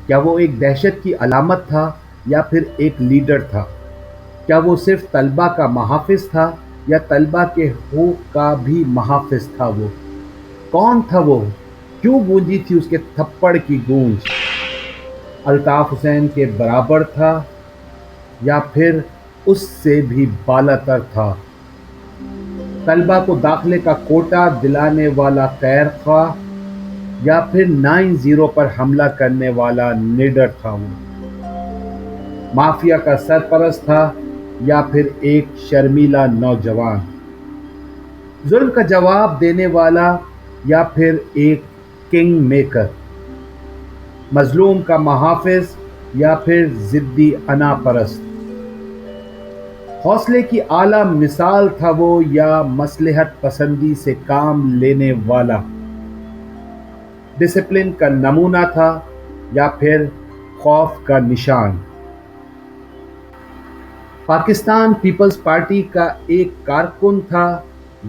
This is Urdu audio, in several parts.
کیا وہ ایک دہشت کی علامت تھا یا پھر ایک لیڈر تھا؟ کیا وہ صرف طلبہ کا محافظ تھا یا طلبہ کے حقوق کا بھی محافظ تھا؟ وہ کون تھا؟ وہ کیوں گونجی تھی اس کے تھپڑ کی گونج؟ الطاف حسین کے برابر تھا یا پھر اس سے بھی بالاتر تھا؟ طلبہ کو داخلے کا کوٹا دلانے والا خیر خواہ یا پھر 9-0 پر حملہ کرنے والا نیڈر تھا؟ وہ مافیا کا سرپرست تھا یا پھر ایک شرمیلا نوجوان؟ ظلم کا جواب دینے والا یا پھر ایک کنگ میکر؟ مظلوم کا محافظ یا پھر ضدی انا پرست؟ حوصلے کی اعلیٰ مثال تھا وہ یا مصلحت پسندی سے کام لینے والا؟ ڈسپلن کا نمونہ تھا یا پھر خوف کا نشان؟ پاکستان پیپلز پارٹی کا ایک کارکن تھا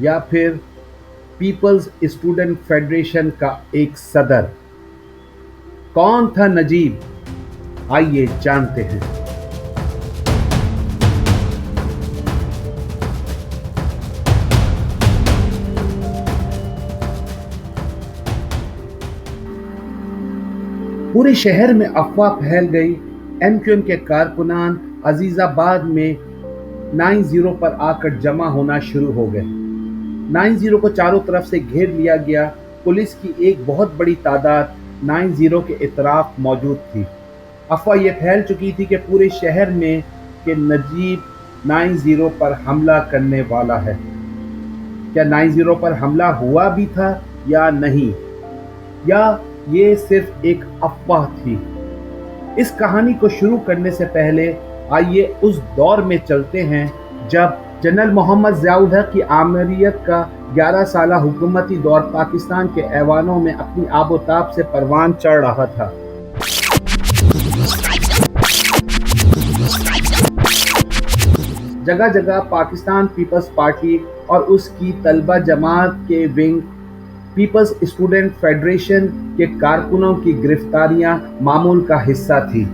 یا پھر پیپلز اسٹوڈنٹ فیڈریشن کا ایک صدر؟ کون تھا نجیب؟ آئیے جانتے ہیں۔ پورے شہر میں افواہ پھیل گئی۔ ایم کیو ایم کے کارکنان عزیز آباد میں 9-0 پر آ کر جمع ہونا شروع ہو گئے۔ 9-0 کو چاروں طرف سے گھیر لیا گیا۔ پولیس کی ایک بہت بڑی تعداد 9-0 کے اطراف موجود تھی۔ افواہ یہ پھیل چکی تھی کہ پورے شہر میں کہ نجیب 9-0 پر حملہ کرنے والا ہے۔ کیا 9-0 پر حملہ ہوا بھی تھا یا نہیں، یا یہ صرف ایک افواہ تھی؟ اس کہانی کو شروع کرنے سے پہلے آئیے اس دور میں چلتے ہیں جب جنرل محمد ضیاء الحق کی آمریت کا 11 سالہ حکومتی دور پاکستان کے ایوانوں میں اپنی آب و تاب سے پروان چڑھ رہا تھا۔ جگہ جگہ پاکستان پیپلز پارٹی اور اس کی طلبہ جماعت کے ونگ پیپلز اسٹوڈنٹ فیڈریشن کے کارکنوں کی گرفتاریاں معمول کا حصہ تھی۔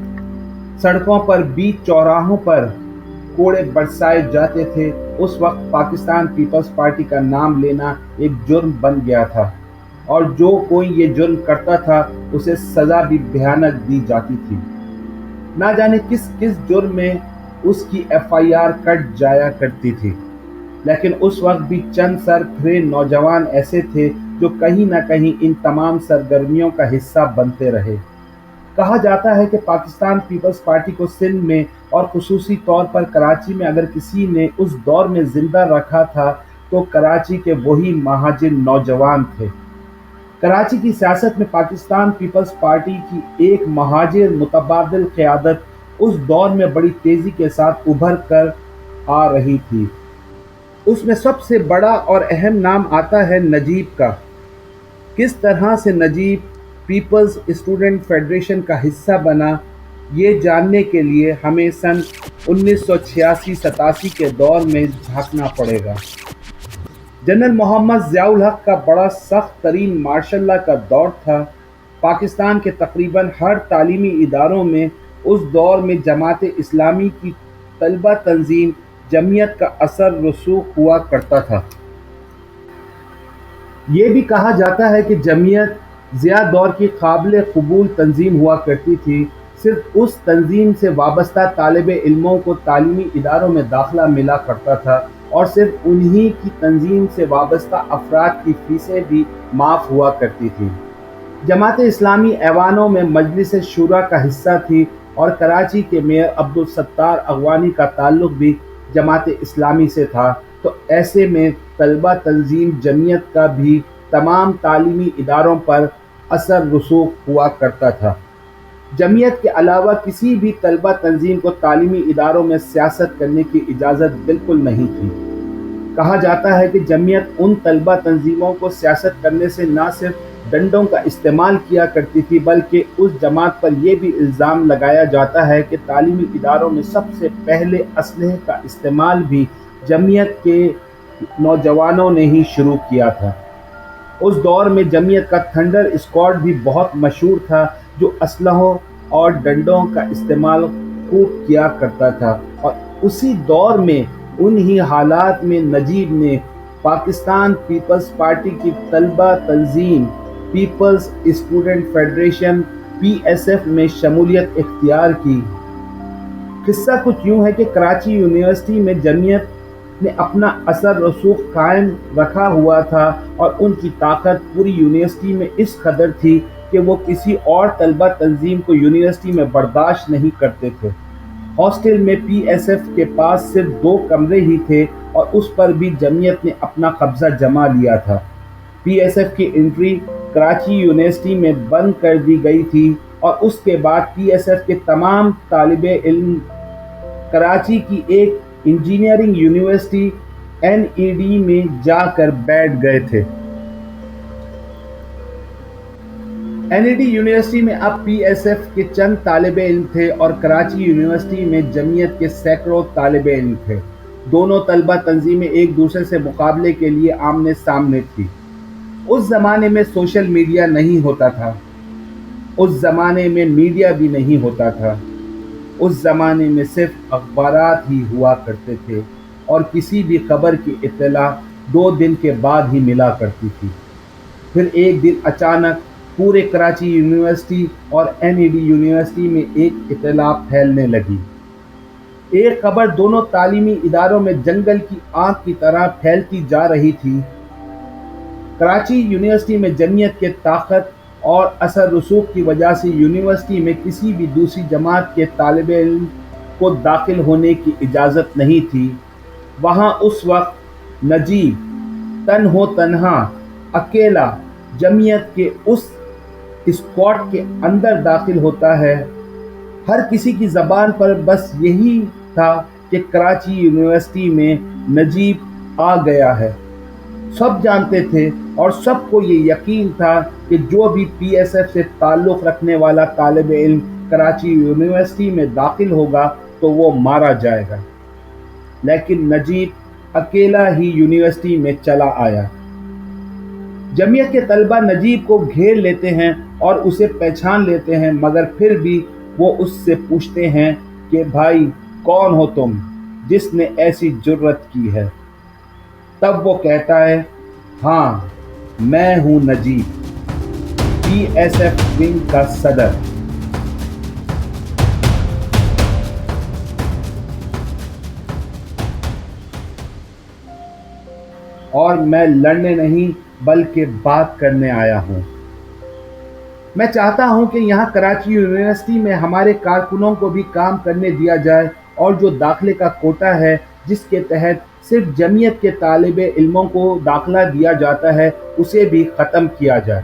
سڑکوں پر بیچ چوراہوں پر کوڑے برسائے جاتے تھے۔ اس وقت پاکستان پیپلز پارٹی کا نام لینا ایک جرم بن گیا تھا، اور جو کوئی یہ جرم کرتا تھا اسے سزا بھی بھیانک دی جاتی تھی۔ نہ جانے کس کس جرم میں اس کی ایف آئی آر کٹ جایا کرتی تھی، لیکن اس وقت بھی چند سر پھرے نوجوان ایسے تھے جو کہیں نہ کہیں ان تمام سرگرمیوں کا حصہ بنتے رہے۔ کہا جاتا ہے کہ پاکستان پیپلز پارٹی کو سندھ میں اور خصوصی طور پر کراچی میں اگر کسی نے اس دور میں زندہ رکھا تھا تو کراچی کے وہی مہاجر نوجوان تھے۔ کراچی کی سیاست میں پاکستان پیپلز پارٹی کی ایک مہاجر متبادل قیادت اس دور میں بڑی تیزی کے ساتھ ابھر کر آ رہی تھی۔ اس میں سب سے بڑا اور اہم نام آتا ہے نجیب کا۔ کس طرح سے نجیب پیپلز اسٹوڈنٹ فیڈریشن کا حصہ بنا، یہ جاننے کے لیے ہمیں سن 1986-87 کے دور میں جھانکنا پڑے گا۔ جنرل محمد ضیاء الحق کا بڑا سخت ترین مارشل لا کا دور تھا۔ پاکستان کے تقریباً ہر تعلیمی اداروں میں اس دور میں جماعت اسلامی کی طلبہ تنظیم جمعیت کا اثر رسوخ ہوا کرتا تھا۔ یہ بھی کہا جاتا ہے کہ جمعیت ضیاء دور کی قابل قبول تنظیم ہوا کرتی تھی۔ صرف اس تنظیم سے وابستہ طالب علموں کو تعلیمی اداروں میں داخلہ ملا کرتا تھا، اور صرف انہی کی تنظیم سے وابستہ افراد کی فیسیں بھی معاف ہوا کرتی تھیں۔ جماعت اسلامی ایوانوں میں مجلس شورا کا حصہ تھی، اور کراچی کے میئر عبدالستار اغوانی کا تعلق بھی جماعت اسلامی سے تھا، تو ایسے میں طلبہ تنظیم جمعیت کا بھی تمام تعلیمی اداروں پر اثر رسوخ ہوا کرتا تھا۔ جمعیت کے علاوہ کسی بھی طلبہ تنظیم کو تعلیمی اداروں میں سیاست کرنے کی اجازت بالکل نہیں تھی۔ کہا جاتا ہے کہ جمعیت ان طلبہ تنظیموں کو سیاست کرنے سے نہ صرف ڈنڈوں کا استعمال کیا کرتی تھی، بلکہ اس جماعت پر یہ بھی الزام لگایا جاتا ہے کہ تعلیمی اداروں میں سب سے پہلے اسلحے کا استعمال بھی جمعیت کے نوجوانوں نے ہی شروع کیا تھا۔ اس دور میں جمعیت کا تھنڈر اسکواڈ بھی بہت مشہور تھا، جو اسلحوں اور ڈنڈوں کا استعمال خوب کیا کرتا تھا، اور اسی دور میں انہی حالات میں نجیب نے پاکستان پیپلز پارٹی کی طلبہ تنظیم پیپلز اسٹوڈنٹ فیڈریشن PSF میں شمولیت اختیار کی۔ قصہ کچھ یوں ہے کہ کراچی یونیورسٹی میں جمعیت نے اپنا اثر رسوخ قائم رکھا ہوا تھا، اور ان کی طاقت پوری یونیورسٹی میں اس قدر تھی کہ وہ کسی اور طلبہ تنظیم کو یونیورسٹی میں برداشت نہیں کرتے تھے۔ ہاسٹل میں PSF کے پاس صرف 2 کمرے ہی تھے، اور اس پر بھی جمعیت نے اپنا قبضہ جما لیا تھا۔ PSF کی انٹری کراچی یونیورسٹی میں بند کر دی گئی تھی، اور اس کے بعد PSF کے تمام طالب علم کراچی کی ایک انجینئرنگ یونیورسٹی NED میں جا کر بیٹھ گئے تھے۔ NED یونیورسٹی میں اب PSF کے چند طالب علم تھے، اور کراچی یونیورسٹی میں جمعیت کے سینکڑوں طالب علم تھے۔ دونوں طلبہ تنظیمیں ایک دوسرے سے مقابلے کے لیے آمنے سامنے تھی۔ اس زمانے میں سوشل میڈیا نہیں ہوتا تھا، اس زمانے میں میڈیا بھی نہیں ہوتا تھا، اس زمانے میں صرف اخبارات ہی ہوا کرتے تھے، اور کسی بھی خبر کی اطلاع 2 دن کے بعد ہی ملا کرتی تھی۔ پھر ایک دن اچانک پورے کراچی یونیورسٹی اور NED یونیورسٹی میں ایک اطلاع پھیلنے لگی۔ ایک خبر دونوں تعلیمی اداروں میں جنگل کی آگ کی طرح پھیلتی جا رہی تھی۔ کراچی یونیورسٹی میں جمعیت کے طاقت اور اثر رسوخ کی وجہ سے یونیورسٹی میں کسی بھی دوسری جماعت کے طالب علم کو داخل ہونے کی اجازت نہیں تھی۔ وہاں اس وقت نجیب تنہا اکیلا جمعیت کے اس اسکواڈ کے اندر داخل ہوتا ہے۔ ہر کسی کی زبان پر بس یہی تھا کہ کراچی یونیورسٹی میں نجیب آ گیا ہے۔ سب جانتے تھے، اور سب کو یہ یقین تھا کہ جو بھی PSF سے تعلق رکھنے والا طالب علم کراچی یونیورسٹی میں داخل ہوگا تو وہ مارا جائے گا۔ لیکن نجیب اکیلا ہی یونیورسٹی میں چلا آیا۔ جمعیت کے طلبہ نجیب کو گھیر لیتے ہیں اور اسے پہچان لیتے ہیں، مگر پھر بھی وہ اس سے پوچھتے ہیں کہ بھائی کون ہو تم جس نے ایسی جرت کی ہے؟ تب وہ کہتا ہے ہاں میں ہوں نجیب، PSF ونگ کا صدر۔ اور میں لڑنے نہیں بلکہ بات کرنے آیا ہوں۔ میں چاہتا ہوں کہ یہاں کراچی یونیورسٹی میں ہمارے کارکنوں کو بھی کام کرنے دیا جائے، اور جو داخلے کا کوٹا ہے جس کے تحت صرف جمعیت کے طالب علموں کو داخلہ دیا جاتا ہے اسے بھی ختم کیا جائے۔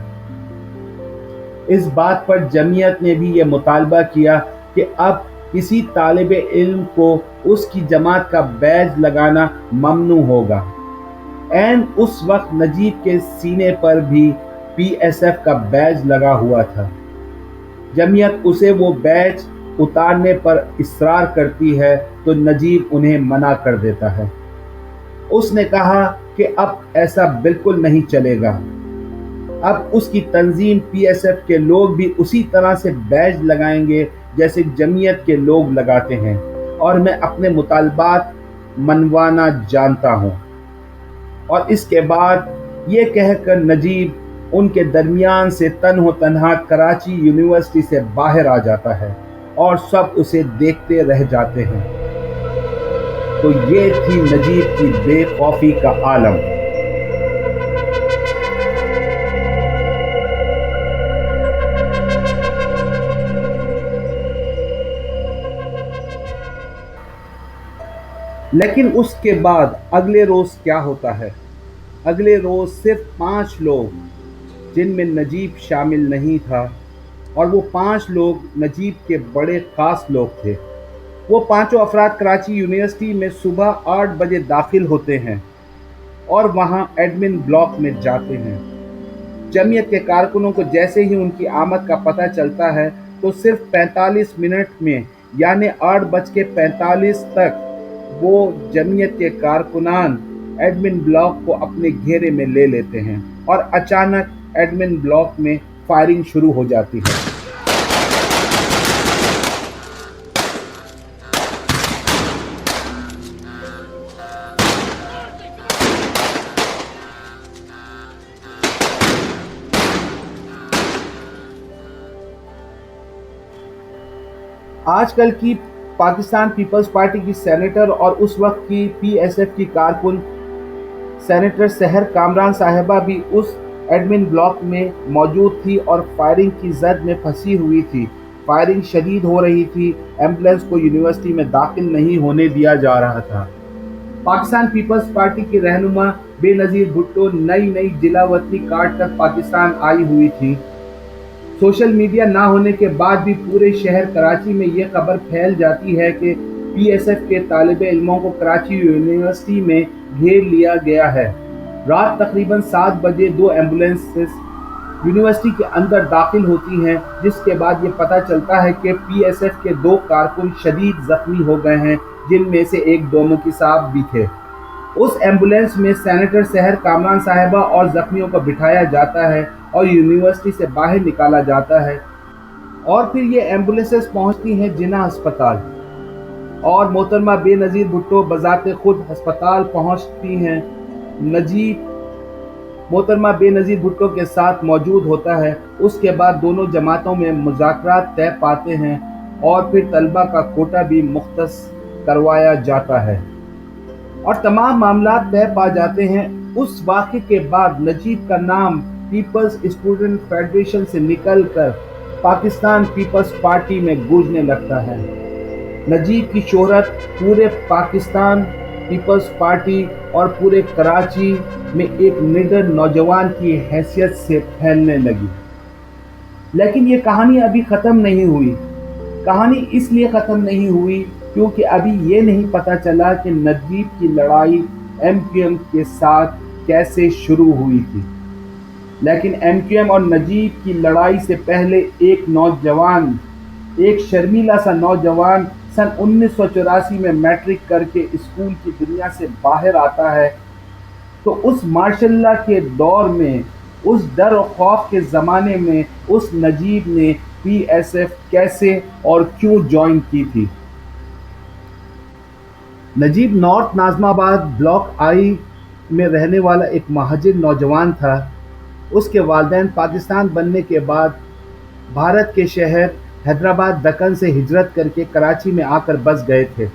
اس بات پر جمعیت نے بھی یہ مطالبہ کیا کہ اب کسی طالب علم کو اس کی جماعت کا بیج لگانا ممنوع ہوگا۔ عین اس وقت نجیب کے سینے پر بھی PSF کا بیج لگا ہوا تھا۔ جمعیت اسے وہ بیج اتارنے پر اصرار کرتی ہے تو نجیب انہیں منع کر دیتا ہے۔ اس نے کہا کہ اب ایسا بالکل نہیں چلے گا۔ اب اس کی تنظیم PSF کے لوگ بھی اسی طرح سے بیج لگائیں گے جیسے جمعیت کے لوگ لگاتے ہیں، اور میں اپنے مطالبات منوانا جانتا ہوں۔ اور اس کے بعد یہ کہہ کر نجیب ان کے درمیان سے تنہا کراچی یونیورسٹی سے باہر آ جاتا ہے، اور سب اسے دیکھتے رہ جاتے ہیں۔ تو یہ تھی نجیب کی بے خوفی کا عالم۔ لیکن اس کے بعد اگلے روز کیا ہوتا ہے؟ اگلے روز صرف 5 لوگ جن میں نجیب شامل نہیں تھا، اور وہ 5 لوگ نجیب کے بڑے خاص لوگ تھے۔ وہ 5 افراد کراچی یونیورسٹی میں صبح 8 بجے داخل ہوتے ہیں اور وہاں ایڈمن بلاک میں جاتے ہیں۔ جمعیت کے کارکنوں کو جیسے ہی ان کی آمد کا پتہ چلتا ہے تو صرف 45 منٹ میں یعنی 8:45 تک وہ جمعیت کے کارکنان ایڈمن بلاک کو اپنے گھیرے میں لے لیتے ہیں، اور اچانک ایڈمن بلاک میں فائرنگ شروع ہو جاتی ہے۔ آج کل کی پاکستان پیپلز پارٹی کی سینیٹر اور اس وقت کی پی ایس ایف کی کارکن سینیٹر سحر کامران صاحبہ بھی اس ایڈمن بلاک میں موجود تھی اور فائرنگ کی زد میں پھنسی ہوئی تھی۔ فائرنگ شدید ہو رہی تھی، ایمبولینس کو یونیورسٹی میں داخل نہیں ہونے دیا جا رہا تھا۔ پاکستان پیپلز پارٹی کی رہنما بے نظیر بھٹو نئی ضلع وطنی کاٹ کر پاکستان آئی ہوئی تھی۔ سوشل میڈیا نہ ہونے کے بعد بھی پورے شہر کراچی میں یہ خبر پھیل جاتی ہے کہ پی ایس ایف کے طالب علموں کو کراچی یونیورسٹی میں گھیر لیا گیا ہے۔ رات تقریباً 7 بجے 2 ایمبولینسز یونیورسٹی کے اندر داخل ہوتی ہیں، جس کے بعد یہ پتہ چلتا ہے کہ پی ایس ایف کے 2 کارکن شدید زخمی ہو گئے ہیں، جن میں سے ایک ڈوموکی صاحب بھی تھے۔ اس ایمبولینس میں سینیٹر سحر کامران صاحبہ اور زخمیوں کو بٹھایا جاتا ہے اور یونیورسٹی سے باہر نکالا جاتا ہے، اور پھر یہ ایمبولینسز پہنچتی ہیں جناح ہسپتال، اور محترمہ بے نظیر بھٹو بذات خود ہسپتال پہنچتی ہیں۔ نجیب محترمہ بے نظیر بھٹو کے ساتھ موجود ہوتا ہے۔ اس کے بعد دونوں جماعتوں میں مذاکرات طے پاتے ہیں اور پھر طلبہ کا کوٹا بھی مختص کروایا جاتا ہے اور تمام معاملات طے پا جاتے ہیں۔ اس واقعے کے بعد نجیب کا نام پیپلز اسٹوڈنٹ فیڈریشن سے نکل کر پاکستان پیپلز پارٹی میں گونجنے لگتا ہے۔ نجیب کی شہرت پورے پاکستان پیپلز پارٹی اور پورے کراچی میں ایک نڈر نوجوان کی حیثیت سے پھیلنے لگی۔ لیکن یہ کہانی ابھی ختم نہیں ہوئی۔ کہانی اس لیے ختم نہیں ہوئی کیونکہ ابھی یہ نہیں پتہ چلا کہ نجیب کی لڑائی ایم کیو ایم کے ساتھ کیسے شروع ہوئی تھی۔ لیکن ایم کیو ایم اور نجیب کی لڑائی سے پہلے ایک شرمیلا سا نوجوان سن 1984 میں میٹرک کر کے اسکول کی دنیا سے باہر آتا ہے۔ تو اس ماشاء اللہ کے دور میں، اس ڈر و خوف کے زمانے میں، اس نجیب نے پی ایس ایف کیسے اور کیوں جوائن کی تھی۔ نجیب نارتھ ناظم آباد بلاک آئی میں رہنے والا ایک مہاجر نوجوان تھا۔ اس کے والدین پاکستان بننے کے بعد بھارت کے شہر حیدرآباد دکن سے ہجرت کر کے کراچی میں آ کر بس گئے تھے۔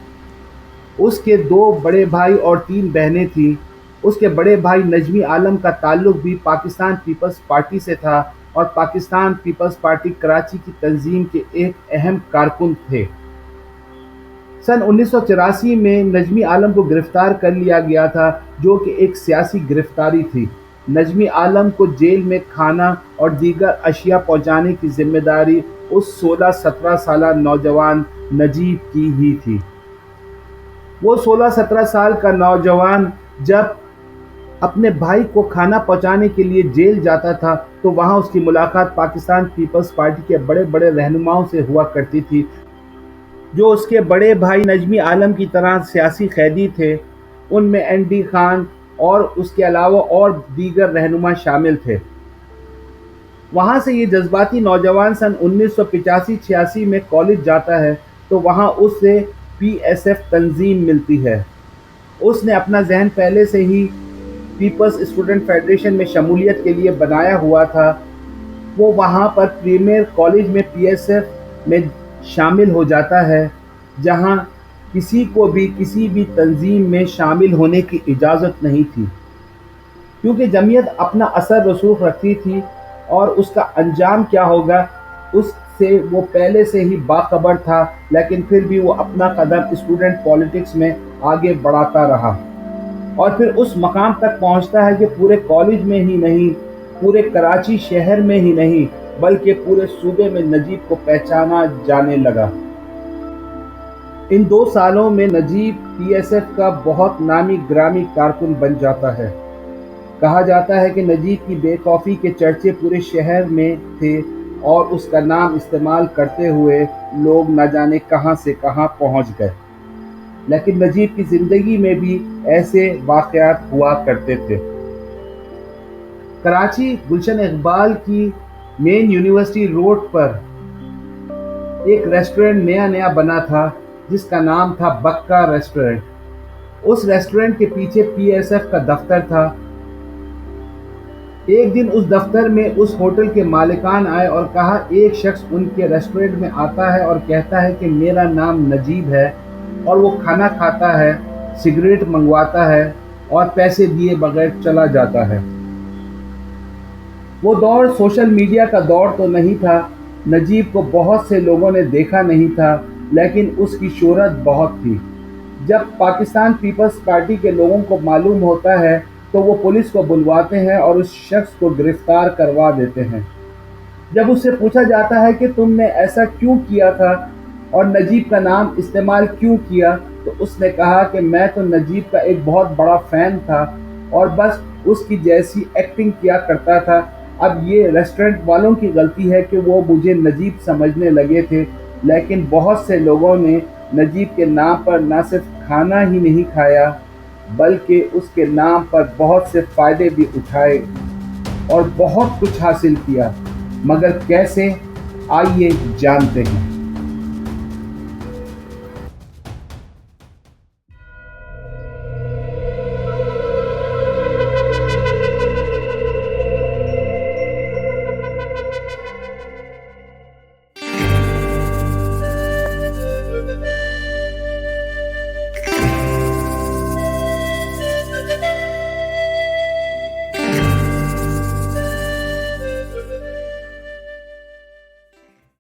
اس کے 2 بڑے بھائی اور 3 بہنیں تھیں۔ اس کے بڑے بھائی نجمی عالم کا تعلق بھی پاکستان پیپلز پارٹی سے تھا اور پاکستان پیپلز پارٹی کراچی کی تنظیم کے ایک اہم کارکن تھے۔ سن 1984 میں نجمی عالم کو گرفتار کر لیا گیا تھا، جو کہ ایک سیاسی گرفتاری تھی۔ نجمی عالم کو جیل میں کھانا اور دیگر اشیاء پہنچانے کی ذمہ داری اس 16-17 سالہ نوجوان نجیب کی ہی تھی۔ وہ 16-17 سال کا نوجوان جب اپنے بھائی کو کھانا پہنچانے کے لیے جیل جاتا تھا تو وہاں اس کی ملاقات پاکستان پیپلز پارٹی کے بڑے بڑے رہنماؤں سے ہوا کرتی تھی، جو اس کے بڑے بھائی نجمی عالم کی طرح سیاسی قیدی تھے۔ ان میں این ڈی خان اور اس کے علاوہ اور دیگر رہنما شامل تھے۔ وہاں سے یہ جذباتی نوجوان سن 1985-86 میں کالج جاتا ہے تو وہاں اسے پی ایس ایف تنظیم ملتی ہے۔ اس نے اپنا ذہن پہلے سے ہی پیپلز اسٹوڈنٹ فیڈریشن میں شمولیت کے لیے بنایا ہوا تھا۔ وہ وہاں پر پریمیئر کالج میں پی ایس ایف میں شامل ہو جاتا ہے، جہاں کسی کو بھی کسی بھی تنظیم میں شامل ہونے کی اجازت نہیں تھی، کیونکہ جمعیت اپنا اثر رسوخ رکھتی تھی اور اس کا انجام کیا ہوگا اس سے وہ پہلے سے ہی باخبر تھا۔ لیکن پھر بھی وہ اپنا قدم اسٹوڈنٹ پالیٹکس میں آگے بڑھاتا رہا اور پھر اس مقام تک پہنچتا ہے کہ پورے کالج میں ہی نہیں، پورے کراچی شہر میں ہی نہیں بلکہ پورے صوبے میں نجیب کو پہچانا جانے لگا۔ ان 2 سالوں میں نجیب پی ایس ایف کا بہت نامی گرامی کارکن بن جاتا ہے۔ کہا جاتا ہے کہ نجیب کی بے خوفی کے چرچے پورے شہر میں تھے اور اس کا نام استعمال کرتے ہوئے لوگ نہ جانے کہاں سے کہاں پہنچ گئے۔ لیکن نجیب کی زندگی میں بھی ایسے واقعات ہوا کرتے تھے۔ کراچی گلشن اقبال کی مین یونیورسٹی روڈ پر ایک ریسٹورنٹ نیا بنا تھا جس کا نام تھا بکا ریسٹورنٹ۔ اس ریسٹورنٹ کے پیچھے پی ایس ایف کا دفتر تھا۔ ایک دن اس دفتر میں اس ہوٹل کے مالکان آئے اور کہا ایک شخص ان کے ریسٹورنٹ میں آتا ہے اور کہتا ہے کہ میرا نام نجیب ہے اور وہ کھانا کھاتا ہے، سگریٹ منگواتا ہے اور پیسے دیے بغیر چلا جاتا ہے۔ وہ دور سوشل میڈیا کا دور تو نہیں تھا، نجیب کو بہت سے لوگوں نے دیکھا نہیں تھا، لیکن اس کی شہرت بہت تھی۔ جب پاکستان پیپلز پارٹی کے لوگوں کو معلوم ہوتا ہے تو وہ پولیس کو بلواتے ہیں اور اس شخص کو گرفتار کروا دیتے ہیں۔ جب اس سے پوچھا جاتا ہے کہ تم نے ایسا کیوں کیا تھا اور نجیب کا نام استعمال کیوں کیا، تو اس نے کہا کہ میں تو نجیب کا ایک بہت بڑا فین تھا اور بس اس کی جیسی ایکٹنگ کیا کرتا تھا۔ اب یہ ریسٹورنٹ والوں کی غلطی ہے کہ وہ مجھے نجیب سمجھنے لگے تھے، لیکن بہت سے لوگوں نے نجیب کے نام پر نہ صرف کھانا ہی نہیں کھایا بلکہ اس کے نام پر بہت سے فائدے بھی اٹھائے اور بہت کچھ حاصل کیا۔ مگر کیسے؟ آئیے جانتے ہیں۔